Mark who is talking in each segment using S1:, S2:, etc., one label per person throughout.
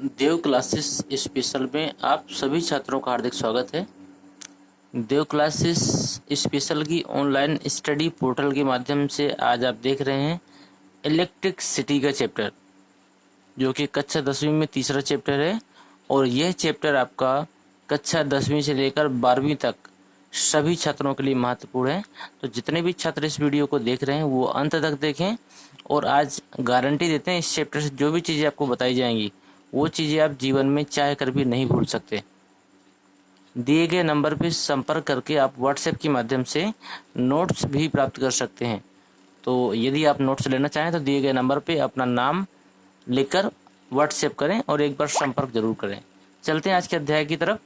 S1: देव classes special में आप सभी छात्रों का हार्दिक स्वागत है। देव क्लासेस स्पेशल की ऑनलाइन स्टडी पोर्टल के माध्यम से आज आप देख रहे हैं इलेक्ट्रिसिटी का चैप्टर, जो कि कक्षा 10वीं में तीसरा चैप्टर है। और यह चैप्टर आपका कक्षा 10वीं से लेकर 12वीं तक सभी छात्रों के लिए महत्वपूर्ण है। तो जितने भी छात्र इस वीडियो को देख रहे हैं वो अंत तक देखें, और आज गारंटी देते हैं इस चैप्टर से जो भी चीज़ें आपको बताई जाएंगी वो चीज़ें आप जीवन में चाह कर भी नहीं भूल सकते। दिए गए नंबर पर संपर्क करके आप व्हाट्सएप के माध्यम से नोट्स भी प्राप्त कर सकते हैं। तो यदि आप नोट्स लेना चाहें तो दिए गए नंबर पे अपना नाम लिखकर व्हाट्सएप करें और एक बार संपर्क जरूर करें। चलते हैं आज के अध्याय की तरफ।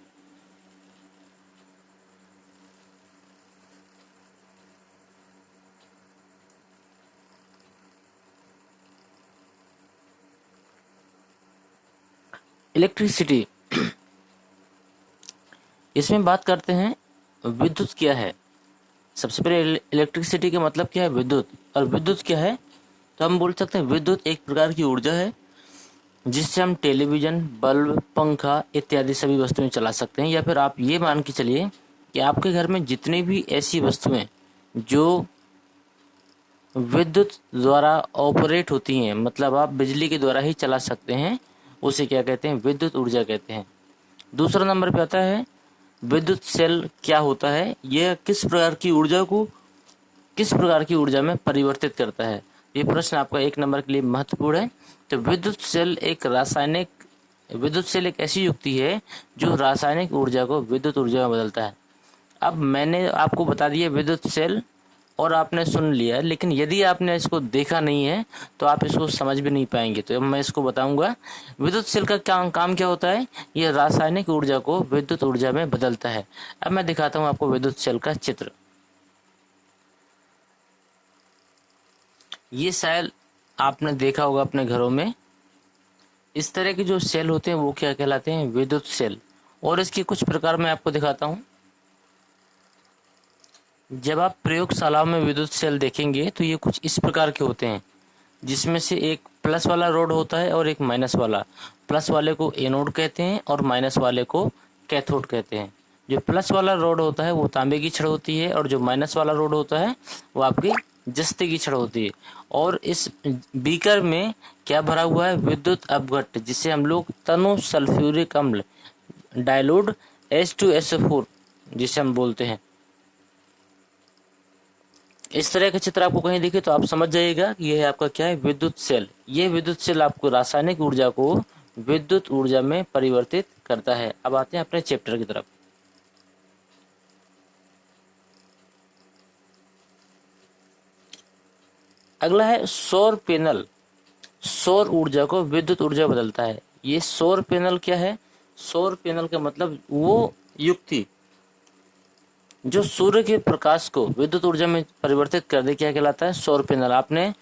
S1: इलेक्ट्रिसिटी, इसमें बात करते हैं विद्युत क्या है। सबसे पहले इलेक्ट्रिसिटी का मतलब क्या है, विद्युत। और विद्युत क्या है, तो हम बोल सकते हैं विद्युत एक प्रकार की ऊर्जा है जिससे हम टेलीविज़न, बल्ब, पंखा इत्यादि सभी वस्तुएं चला सकते हैं। या फिर आप ये मान के चलिए कि आपके घर में जितनी भी ऐसी वस्तुएं जो विद्युत द्वारा ऑपरेट होती हैं, मतलब आप बिजली के द्वारा ही चला सकते हैं, उसे क्या कहते हैं, विद्युत ऊर्जा कहते हैं। दूसरा नंबर पे आता है विद्युत सेल क्या होता है, यह किस प्रकार की ऊर्जा में परिवर्तित करता है। ये प्रश्न आपका 1 नंबर के लिए महत्वपूर्ण है। तो विद्युत सेल एक ऐसी युक्ति है जो रासायनिक ऊर्जा को विद्युत ऊर्जा में बदलता है। अब मैंने आपको बता दिया विद्युत सेल और आपने सुन लिया, लेकिन यदि आपने इसको देखा नहीं है तो आप इसको समझ भी नहीं पाएंगे। तो अब मैं इसको बताऊंगा। विद्युत सेल का काम क्या होता है, यह रासायनिक ऊर्जा को विद्युत ऊर्जा में बदलता है। अब मैं दिखाता हूं आपको विद्युत सेल का चित्र। ये शायद आपने देखा होगा अपने घरों में। इस तरह के जो सेल होते हैं वो क्या कहलाते हैं, विद्युत सेल। और इसके कुछ प्रकार मैं आपको दिखाता हूँ। जब आप प्रयोगशालाओं में विद्युत सेल देखेंगे तो ये कुछ इस प्रकार के होते हैं, जिसमें से एक प्लस वाला रोड होता है और एक माइनस वाला। प्लस वाले को एनोड कहते हैं और माइनस वाले को कैथोड कहते हैं। जो प्लस वाला रोड होता है वो तांबे की छड़ होती है, और जो माइनस वाला रोड होता है वो आपकी जस्ते की छड़ होती है। और इस बीकर में क्या भरा हुआ है, विद्युत अपघट्ट, जिसे हम लोग तनु सल्फ्यूरिक अम्ल डाइल्यूट H2SO4 जिसे हम बोलते हैं। इस तरह का चित्र आपको कहीं दिखे तो आप समझ जाइएगा कि यह आपका क्या है, विद्युत सेल। यह विद्युत सेल आपको रासायनिक ऊर्जा को विद्युत ऊर्जा में परिवर्तित करता है। अब आते हैं अपने चैप्टर की तरफ। अगला है सौर पैनल। सौर ऊर्जा को विद्युत ऊर्जा बदलता है। ये सौर पैनल क्या है, सौर पैनल का मतलब वो युक्ति जो सूर्य के प्रकाश को विद्युत ऊर्जा में परिवर्तित कर दे, क्या कहलाता है, सौर पैनल। आपने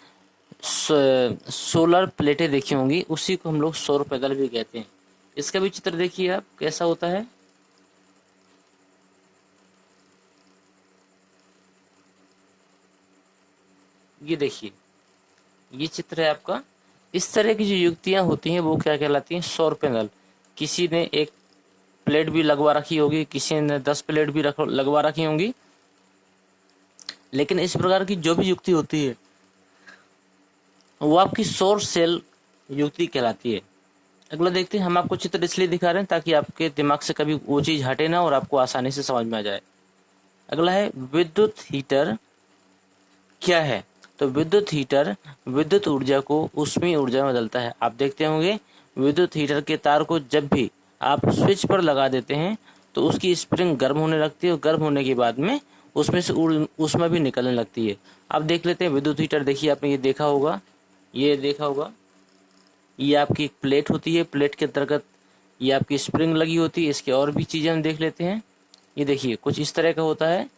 S1: सोलर प्लेटें देखी होंगी, उसी को हम लोग सौर पैनल भी कहते हैं। इसका भी चित्र देखिए आप कैसा होता है। ये देखिए, ये चित्र है आपका। इस तरह की जो युक्तियां होती हैं वो क्या कहलाती हैं, सौर पैनल। किसी ने एक प्लेट भी लगवा रखी होगी, किसी ने 10 प्लेट भी लगवा रखी होंगी, लेकिन इस प्रकार की जो भी युक्ति होती है वो आपकी सौर सेल युक्ति कहलाती है। अगला देखते हैं। हम आपको चित्र इसलिए दिखा रहे हैं ताकि आपके दिमाग से कभी वो चीज़ हटे ना और आपको आसानी से समझ में आ जाए। अगला है विद्युत हीटर क्या है। तो विद्युत हीटर विद्युत ऊर्जा को ऊष्मीय ऊर्जा में बदलता है। आप देखते होंगे विद्युत हीटर के तार को जब भी आप स्विच पर लगा देते हैं तो उसकी स्प्रिंग गर्म होने लगती है, और गर्म होने के बाद में उसमें से ऊष्मा भी निकलने लगती है। अब देख लेते हैं विद्युत हीटर। देखिए, आपने ये देखा होगा, ये आपकी एक प्लेट होती है, प्लेट के अंतर्गत ये आपकी स्प्रिंग लगी होती है। इसके और भी चीज़ें हम देख लेते हैं। ये देखिए कुछ इस तरह का होता है,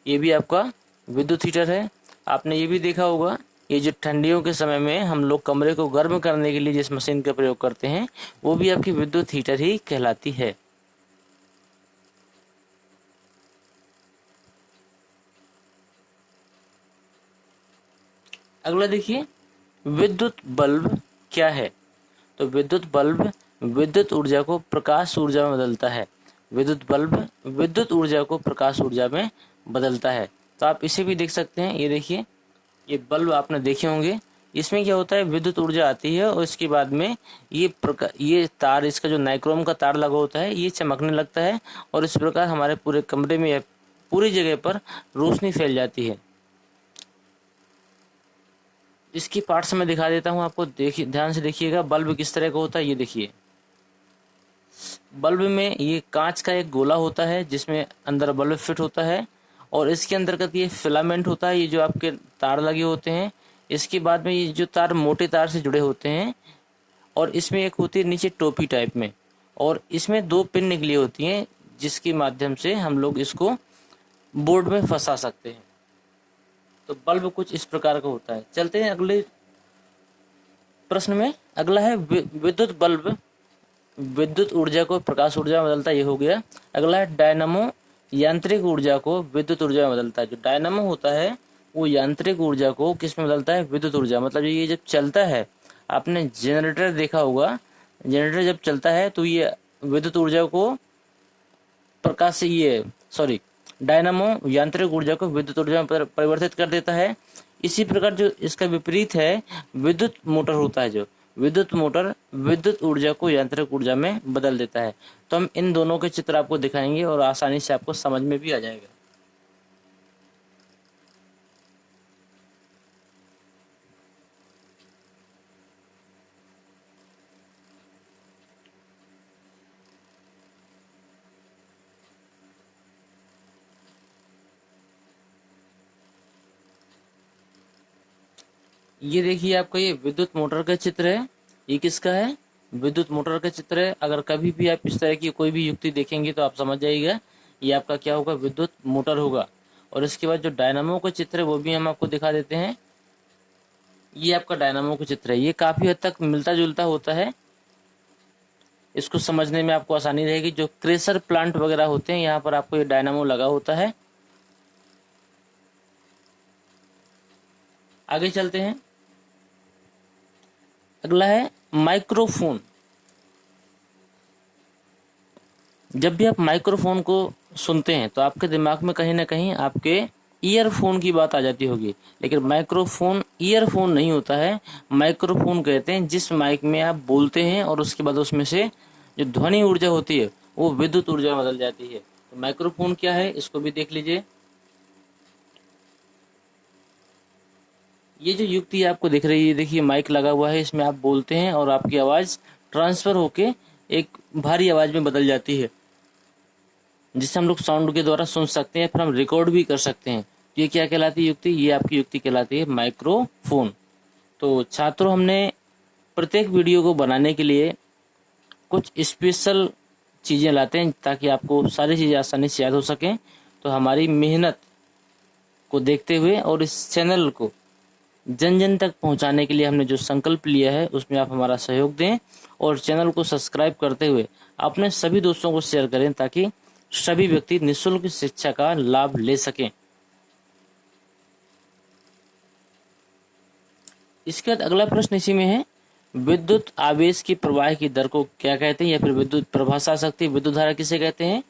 S1: ये भी आपका विद्युत हीटर है। आपने ये भी देखा होगा, ये जो ठंडियों के समय में हम लोग कमरे को गर्म करने के लिए जिस मशीन का प्रयोग करते हैं वो भी आपकी विद्युत हीटर ही कहलाती है। अगला देखिए, विद्युत बल्ब क्या है। तो विद्युत बल्ब विद्युत ऊर्जा को प्रकाश ऊर्जा में बदलता है। विद्युत बल्ब विद्युत ऊर्जा को प्रकाश ऊर्जा में बदलता है। तो आप इसे भी देख सकते हैं। ये देखिए, ये बल्ब आपने देखे होंगे। इसमें क्या होता है, विद्युत ऊर्जा आती है और इसके बाद में ये तार, इसका जो नाइक्रोम का तार लगा होता है, ये चमकने लगता है और इस प्रकार हमारे पूरे कमरे में या पूरी जगह पर रोशनी फैल जाती है। इसकी पार्ट्स मैं दिखा देता हूँ आपको, देखिए ध्यान से देखिएगा बल्ब किस तरह का होता है। ये देखिए, बल्ब में ये कांच का एक गोला होता है जिसमें अंदर बल्ब फिट होता है और इसके अंतर्गत ये फिलामेंट होता है, ये जो आपके तार लगे होते हैं। इसके बाद में ये जो तार मोटे तार से जुड़े होते हैं और इसमें एक होती है नीचे टोपी टाइप में, और इसमें 2 पिन निकली होती हैं जिसके माध्यम से हम लोग इसको बोर्ड में फंसा सकते हैं। तो बल्ब कुछ इस प्रकार का होता है। चलते हैं अगले प्रश्न में। अगला है विद्युत बल्ब विद्युत ऊर्जा को प्रकाश ऊर्जा में बदलता है, ये हो गया। अगला है डायनामो यांत्रिक ऊर्जा को विद्युत ऊर्जा में बदलता है। जो डायनामो होता है वो यांत्रिक ऊर्जा को किस में बदलता है, विद्युत ऊर्जा। मतलब ये जब चलता है, आपने जनरेटर देखा होगा, जनरेटर जब चलता है तो ये विद्युत ऊर्जा को प्रकाश से डायनामो यांत्रिक ऊर्जा को विद्युत ऊर्जा में परिवर्तित कर देता है। इसी प्रकार जो इसका विपरीत है, विद्युत मोटर होता है, जो विद्युत मोटर विद्युत ऊर्जा को यांत्रिक ऊर्जा में बदल देता है। तो हम इन दोनों के चित्र आपको दिखाएंगे और आसानी से आपको समझ में भी आ जाएगा। ये देखिए, आपका ये विद्युत मोटर का चित्र है। ये किसका है, विद्युत मोटर का चित्र है। अगर कभी भी आप इस तरह की कोई भी युक्ति देखेंगे तो आप समझ जाइएगा ये आपका क्या होगा, विद्युत मोटर होगा। और इसके बाद जो डायनामो का चित्र है वो भी हम आपको दिखा देते हैं। ये आपका डायनामो का चित्र है। ये काफी हद तक मिलता जुलता होता है, इसको समझने में आपको आसानी रहेगी। जो क्रेशर प्लांट वगैरह होते हैं, यहाँ पर आपको ये डायनामो लगा होता है। आगे चलते हैं। अगला है माइक्रोफोन। जब भी आप माइक्रोफोन को सुनते हैं तो आपके दिमाग में कहीं ना कहीं आपके ईयरफोन की बात आ जाती होगी, लेकिन माइक्रोफोन ईयरफोन नहीं होता है। माइक्रोफोन कहते हैं जिस माइक में आप बोलते हैं और उसके बाद उसमें से जो ध्वनि ऊर्जा होती है वो विद्युत ऊर्जा में बदल जाती है। तो माइक्रोफोन क्या है, इसको भी देख लीजिए। ये जो युक्ति आपको दिख रही है, देखिए माइक लगा हुआ है, इसमें आप बोलते हैं और आपकी आवाज़ ट्रांसफ़र होके एक भारी आवाज़ में बदल जाती है, जिससे हम लोग साउंड के द्वारा सुन सकते हैं, फिर हम रिकॉर्ड भी कर सकते हैं। ये क्या कहलाती है युक्ति, ये आपकी युक्ति कहलाती है माइक्रोफोन। तो छात्रों, हमने प्रत्येक वीडियो को बनाने के लिए कुछ स्पेशल चीज़ें लाते हैं ताकि आपको सारी चीज़ें आसानी से याद हो सकें। तो हमारी मेहनत को देखते हुए और इस चैनल को जन जन तक पहुंचाने के लिए हमने जो संकल्प लिया है उसमें आप हमारा सहयोग दें और चैनल को सब्सक्राइब करते हुए अपने सभी दोस्तों को शेयर करें ताकि सभी व्यक्ति निःशुल्क शिक्षा का लाभ ले सकें। इसके बाद अगला प्रश्न इसी में है, विद्युत आवेश की प्रवाह की दर को क्या कहते हैं, या फिर विद्युत प्रभाषा शक्ति विद्युत धारा किसे कहते हैं।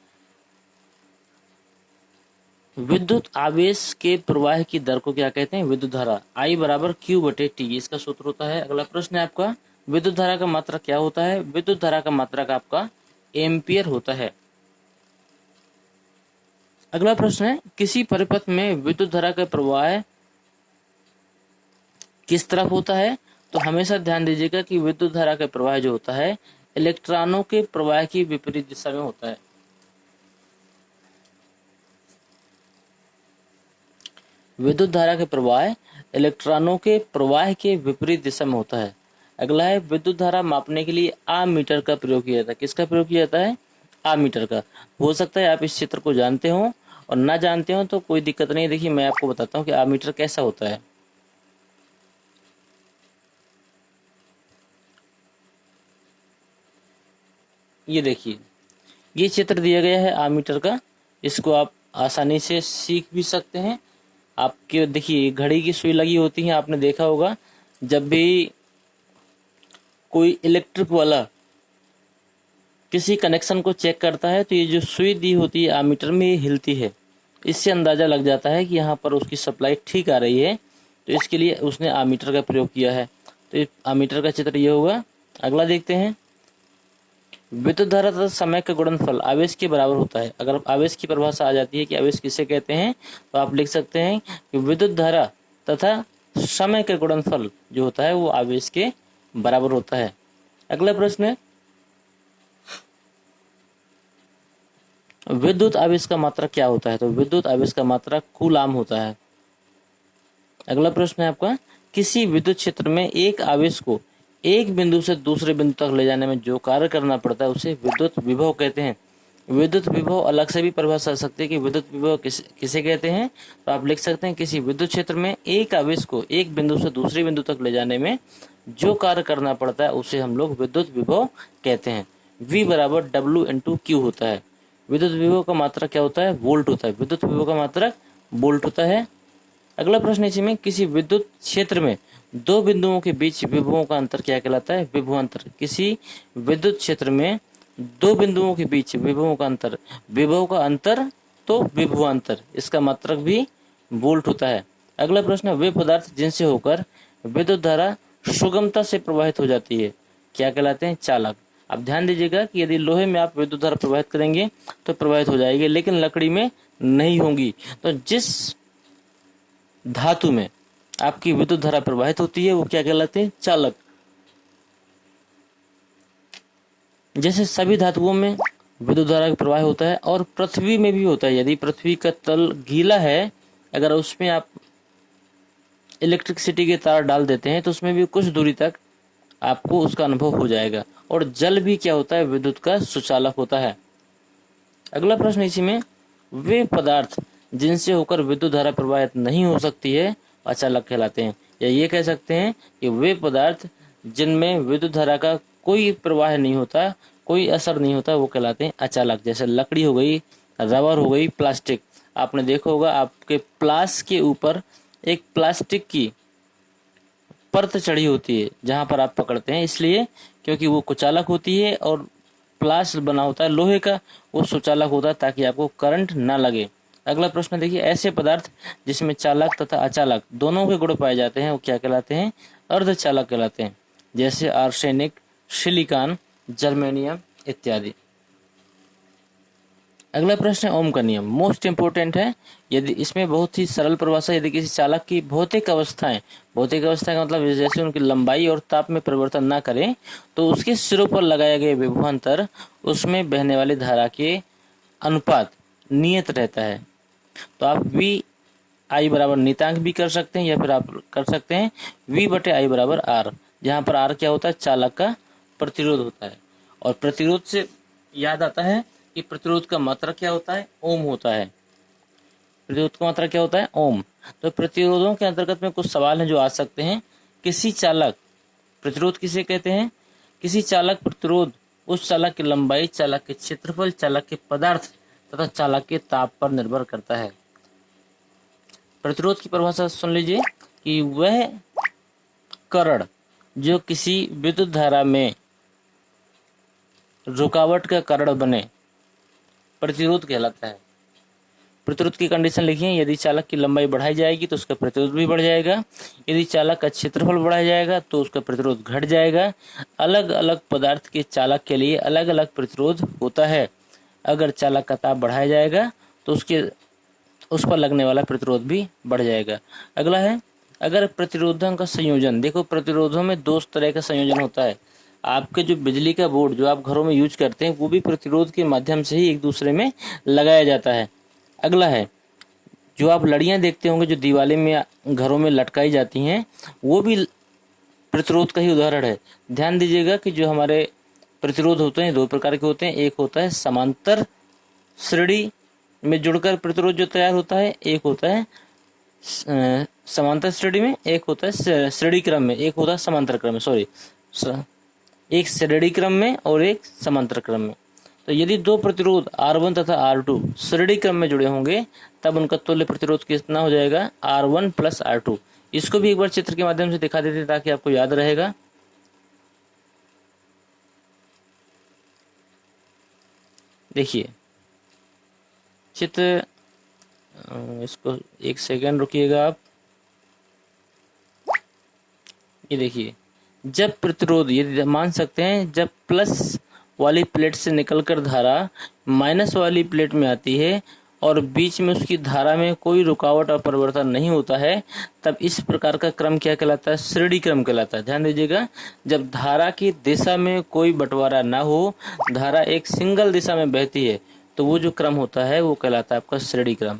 S1: विद्युत आवेश के प्रवाह की दर को क्या कहते हैं, विद्युत धारा। I बराबर Q/T, इसका सूत्र होता है। अगला प्रश्न है आपका, विद्युत धारा का मात्रक क्या होता है। विद्युत धारा का मात्रक आपका एम्पियर होता है। अगला प्रश्न है, किसी परिपथ में विद्युत धारा का प्रवाह किस तरफ होता है। तो हमेशा ध्यान दीजिएगा कि विद्युत धारा का प्रवाह जो होता है इलेक्ट्रॉनों के प्रवाह की विपरीत दिशा में होता है। विद्युत धारा के प्रवाह इलेक्ट्रॉनों के प्रवाह के विपरीत दिशा में होता है। अगला है, विद्युत धारा मापने के लिए आमीटर का प्रयोग किया जाता है। किसका प्रयोग किया जाता है, आमीटर का। हो सकता है आप इस चित्र को जानते हो और ना जानते हो तो कोई दिक्कत नहीं। देखिए मैं आपको बताता हूँ कि आमीटर कैसा होता है। ये देखिए, ये चित्र दिया गया है आमीटर का, इसको आप आसानी से सीख भी सकते हैं। आपके देखिए घड़ी की सुई लगी होती है, आपने देखा होगा जब भी कोई इलेक्ट्रिक वाला किसी कनेक्शन को चेक करता है तो ये जो सुई दी होती है आमीटर में ये हिलती है, इससे अंदाज़ा लग जाता है कि यहाँ पर उसकी सप्लाई ठीक आ रही है, तो इसके लिए उसने आमीटर का प्रयोग किया है। तो ये आमीटर का चित्र ये होगा। अगला देखते हैं, विद्युत धारा तथा समय का गुणनफल आवेश के बराबर होता है। अगर आवेश की परिभाषा आ जाती है कि आवेश किसे कहते हैं, तो आप लिख सकते हैं कि विद्युत धारा तथा समय का गुणनफल जो होता है वो आवेश के बराबर होता है। अगला प्रश्न है, विद्युत आवेश का मात्रक क्या होता है? तो विद्युत आवेश का मात्रक कूलाम होता है। अगला प्रश्न है आपका, किसी विद्युत क्षेत्र में एक आवेश को एक बिंदु से दूसरे बिंदु तक ले जाने में जो कार्य करना पड़ता है उसे विद्युत विभव कहते हैं। विद्युत विभव अलग से भी परिभाषा आ सकती है कि विद्युत विभव किसे कहते हैं। तो आप लिख सकते हैं, किसी विद्युत क्षेत्र में एक आवेश को एक बिंदु से दूसरे बिंदु तक ले जाने में जो कार्य करना पड़ता है उसे हम लोग विद्युत विभव कहते हैं। V बराबर W/Q होता है। विद्युत विभव का मात्रक क्या होता है? वोल्ट होता है। विद्युत विभव का मात्रक वोल्ट होता है। अगला प्रश्न इसी में, किसी विद्युत क्षेत्र में दो बिंदुओं के बीच विभवों का अंतर क्या कहलाता है? विभवांतर। किसी विद्युत क्षेत्र में दो बिंदुओं के बीच विभवों का अंतर, विभव का अंतर तो विभवांतर, इसका मात्रक भी वोल्ट होता है। अगला प्रश्न, वे पदार्थ जिनसे होकर विद्युत धारा सुगमता से प्रवाहित हो जाती है क्या कहलाते हैं? चालक। अब ध्यान दीजिएगा कि यदि लोहे में आप विद्युत धारा प्रवाहित करेंगे तो प्रवाहित हो जाएगी, लेकिन लकड़ी में नहीं होंगी। तो जिस धातु में आपकी विद्युत धारा प्रवाहित होती है वो क्या कहलाते हैं? चालक। जैसे सभी धातुओं में विद्युत धारा का प्रवाह होता है और पृथ्वी में भी होता है। यदि पृथ्वी का तल गीला है, अगर उसमें आप इलेक्ट्रिसिटी के तार डाल देते हैं तो उसमें भी कुछ दूरी तक आपको उसका अनुभव हो जाएगा। और जल भी क्या होता है? विद्युत का सुचालक होता है। अगला प्रश्न इसी में, वे पदार्थ जिनसे होकर विद्युत धारा प्रवाहित नहीं हो सकती है अचालक कहलाते हैं। या ये कह सकते हैं कि वे पदार्थ जिनमें विद्युत धारा का कोई प्रवाह नहीं होता, कोई असर नहीं होता, वो कहलाते हैं अचालक। जैसे लकड़ी हो गई, रबर हो गई, प्लास्टिक। आपने देखा होगा आपके प्लास के ऊपर एक प्लास्टिक की परत चढ़ी होती है जहां पर आप पकड़ते हैं, इसलिए क्योंकि वो कुचालक होती है और प्लास बना होता है लोहे का, वो सुचालक होता है ताकि आपको करंट ना लगे। अगला प्रश्न देखिए, ऐसे पदार्थ जिसमें चालक तथा अचालक दोनों के गुण पाए जाते हैं वो क्या कहलाते हैं? अर्धचालक कहलाते हैं। जैसे आर्सेनिक, सिलिकॉन, जर्मेनियम इत्यादि। अगला प्रश्न है ओम का नियम, मोस्ट इंपोर्टेंट है। यदि इसमें बहुत ही सरल परिभाषा, यदि किसी चालक की भौतिक अवस्था का मतलब जैसे उनकी लंबाई और ताप में परिवर्तन ना करें तो उसके सिरों पर लगाया गया विभवांतर उसमें बहने वाली धारा के अनुपात नियत रहता है। तो आप V/I बराबर नियतांक भी कर सकते हैं, या फिर आप कर सकते हैं V/I बराबर R, जहाँ पर R क्या होता है? चालक का प्रतिरोध होता है। और प्रतिरोध से याद आता है कि प्रतिरोध का मात्रक क्या होता है? ओम होता है। प्रतिरोध का मात्रक क्या होता है? ओम। तो प्रतिरोधों के अंतर्गत में कुछ सवाल हैं जो आ सकते हैं। किसी चालक प्रतिरोध किसे कहते हैं? किसी चालक प्रतिरोध उस चालक की लंबाई, चालक के क्षेत्रफल, चालक के पदार्थ तथा चालक के ताप पर निर्भर करता है। प्रतिरोध की परिभाषा सुन लीजिए कि वह कण जो किसी विद्युत धारा में रुकावट का कारण बने प्रतिरोध कहलाता है। प्रतिरोध की कंडीशन लिखिए, यदि चालक की लंबाई बढ़ाई जाएगी तो उसका प्रतिरोध भी बढ़ जाएगा, यदि चालक का क्षेत्रफल बढ़ाया जाएगा तो उसका प्रतिरोध घट जाएगा। अलग अलग पदार्थ के चालक के लिए अलग अलग प्रतिरोध होता है। अगर चालक का ताप बढ़ाया जाएगा तो उस पर लगने वाला प्रतिरोध भी बढ़ जाएगा। अगला है, अगर प्रतिरोधों का संयोजन, देखो प्रतिरोधों में दो तरह का संयोजन होता है। आपके जो बिजली का बोर्ड जो आप घरों में यूज करते हैं वो भी प्रतिरोध के माध्यम से ही एक दूसरे में लगाया जाता है। अगला है, जो आप लड़ियां देखते होंगे जो दिवाली में घरों में लटकाई जाती हैं, वो भी प्रतिरोध का ही उदाहरण है। ध्यान दीजिएगा कि जो हमारे प्रतिरोध होते हैं दो प्रकार के होते हैं। एक होता है समांतर श्रेणी में जुड़कर प्रतिरोध जो तैयार होता है, एक होता है समांतर श्रेणी में, एक होता है श्रेणी क्रम में, एक होता है समांतर क्रम में, एक श्रेणी क्रम में और एक समांतर क्रम में। तो यदि दो प्रतिरोध R1 तथा R2 श्रेणी क्रम में जुड़े होंगे तब उनका तुल्य प्रतिरोध कितना हो जाएगा? R1 + R2। इसको भी एक बार चित्र के माध्यम से दिखा देते ताकि आपको याद रहेगा। देखिए चित्र, इसको एक सेकेंड रुकिएगा आप। ये देखिए, जब प्रतिरोध, ये मान सकते हैं जब प्लस वाली प्लेट से निकलकर धारा माइनस वाली प्लेट में आती है और बीच में उसकी धारा में कोई रुकावट और परिवर्तन नहीं होता है, तब इस प्रकार का क्रम क्या कहलाता है? श्रेणी क्रम कहलाता है। ध्यान दीजिएगा, जब धारा की दिशा में कोई बंटवारा ना हो, धारा एक सिंगल दिशा में बहती है, तो वो जो क्रम होता है वो कहलाता है आपका श्रेणी क्रम।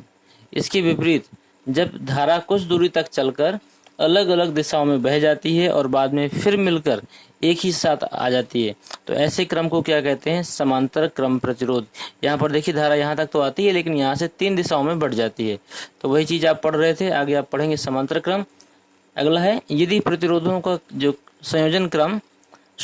S1: इसके विपरीत जब धारा कुछ दूरी तक चलकर अलग अलग दिशाओं में बह जाती है और बाद में फिर मिलकर एक ही साथ आ जाती है, तो ऐसे क्रम को क्या कहते हैं? समांतर क्रम प्रतिरोध। यहाँ पर देखिए धारा यहाँ तक तो आती है लेकिन यहाँ से 3 दिशाओं में बढ़ जाती है। तो वही चीज आप पढ़ रहे थे, आगे आप पढ़ेंगे समांतर क्रम। अगला है, यदि प्रतिरोधों का जो संयोजन क्रम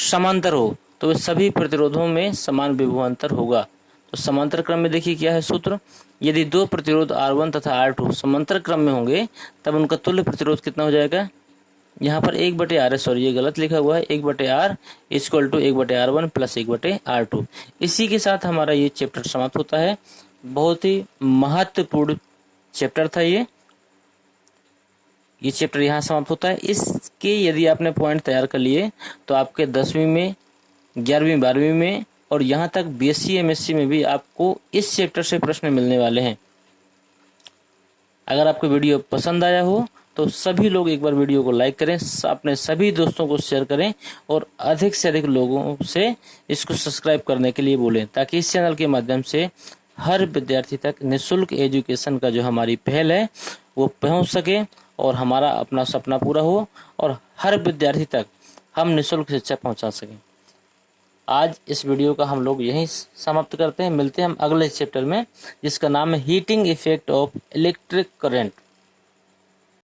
S1: समांतर हो तो सभी प्रतिरोधों में समान विभवांतर होगा। तो समांतर क्रम में देखिए क्या है सूत्र, यदि दो प्रतिरोध R1 तथा R2 समांतर क्रम में होंगे तब उनका तुल्य प्रतिरोध कितना हो जाएगा? यहाँ पर 1/R है, सॉरी ये गलत लिखा हुआ है, 1/R equal to 1/R1 plus 1/R2। इसी के साथ हमारा ये चैप्टर समाप्त होता है। बहुत ही महत्वपूर्ण चैप्टर था ये चैप्टर यहाँ समाप्त होता है। इसके यदि आपने पॉइंट तैयार कर लिए तो आपके 10वीं में, 11वीं, 12वीं में और यहाँ तक BSc MSc में भी आपको इस चैप्टर से प्रश्न मिलने वाले हैं। अगर आपको वीडियो पसंद आया हो तो सभी लोग एक बार वीडियो को लाइक करें, अपने सभी दोस्तों को शेयर करें और अधिक से अधिक लोगों से इसको सब्सक्राइब करने के लिए बोलें, ताकि इस चैनल के माध्यम से हर विद्यार्थी तक निःशुल्क एजुकेशन का जो हमारी पहल है वो पहुंच सके और हमारा अपना सपना पूरा हो और हर विद्यार्थी तक हम निःशुल्क शिक्षा पहुंचा सकें। आज इस वीडियो का हम लोग यहीं समाप्त करते हैं। मिलते हैं हम अगले चैप्टर में, जिसका नाम है heating effect of electric current.